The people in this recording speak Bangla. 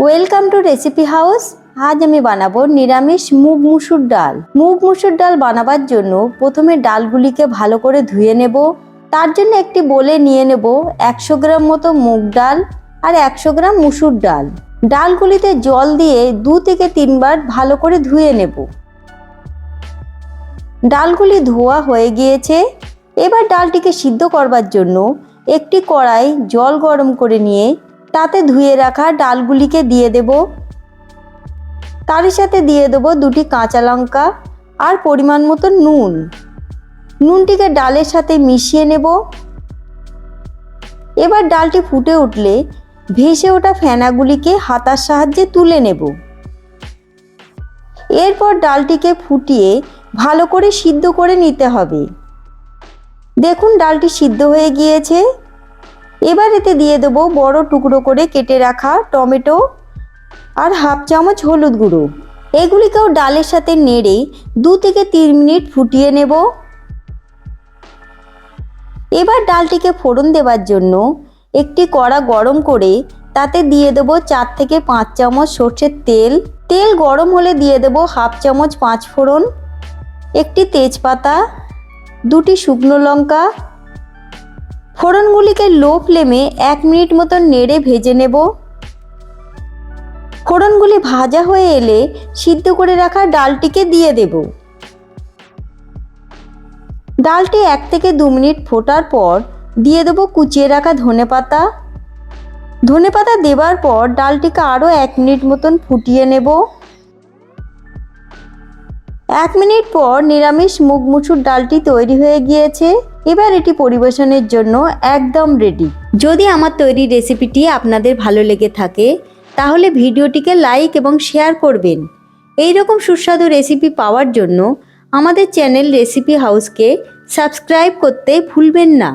Welcome to recipe house. আজ আমি বানাবো নিরামিষ মুগ মুসুর ডাল। মুগ মুসুর ডাল বানাবার জন্য প্রথমে ডালগুলিকে ভালো করে ধুয়ে নেব। তার জন্য একটি বোলে নিয়ে নেব 100 গ্রাম মতো মুগ ডাল আর 100 গ্রাম মুসুর ডাল। ডালগুলিতে জল দিয়ে 2 থেকে 3 বার ভালো করে ধুয়ে নেব। ডালগুলি ধোয়া হয়ে গিয়েছে। এবার ডালটিকে সিদ্ধ করবার জন্য একটি কড়াই জল গরম করে নিয়ে তাতে ধুয়ে রাখা ডালগুলিকে দিয়ে দেব। তার সাথে দিয়ে দেব 2টি কাঁচা লঙ্কা আর পরিমাণ মতো নুন। নুনটিকে ডালের সাথে মিশিয়ে নেব। এবার ডালটি ফুটে উঠলে ভেসে ওঠা ফেনাগুলিকে হাতার সাহায্যে তুলে নেব। এরপর ডালটিকে ফুটিয়ে ভালো করে সিদ্ধ করে নিতে হবে। দেখুন ডালটি সিদ্ধ হয়ে গিয়েছে। এবার এতে দিয়ে দেবো বড় টুকরো করে কেটে রাখা টমেটো আর হাফ চামচ হলুদ গুঁড়ো। এগুলিকেও ডালের সাথে নেড়ে 2 থেকে 3 মিনিট ফুটিয়ে নেব। এবার ডালটিকে ফোড়ন দেওয়ার জন্য একটি কড়া গরম করে তাতে দিয়ে দেবো 4 থেকে 5 চামচ সর্ষের তেল। তেল গরম হলে দিয়ে দেবো হাফ চামচ 5 ফোড়ন, একটি তেজপাতা, 2টি শুকনো লঙ্কা। ফোড়নগুলিকে লো ফ্লেমে 1 মিনিট মতো নেড়ে ভেজে নেব। ফোড়নগুলি ভাজা হয়ে এলে সিদ্ধ করে রাখা ডালটিকে দিয়ে দেব। ডালটি 1 থেকে 2 মিনিট ফোটার পর দিয়ে দেবো কুচিয়ে রাখা ধনেপাতা। ধনেপাতা দেবার পর ডালটিকে আরও 1 মিনিট মতন ফুটিয়ে নেব। 1 মিনিট পর নিরামিষ মুগ মুসুর ডালটি তৈরি হয়ে গিয়েছে। এবার এটি পরিবেশনের জন্য একদম রেডি। যদি আমার তৈরি রেসিপিটি আপনাদের ভালো লেগে থাকে তাহলে ভিডিওটিকে লাইক এবং শেয়ার করবেন। এই রকম সুস্বাদু রেসিপি পাওয়ার জন্য আমাদের চ্যানেল রেসিপি হাউসকে সাবস্ক্রাইব করতে ভুলবেন না।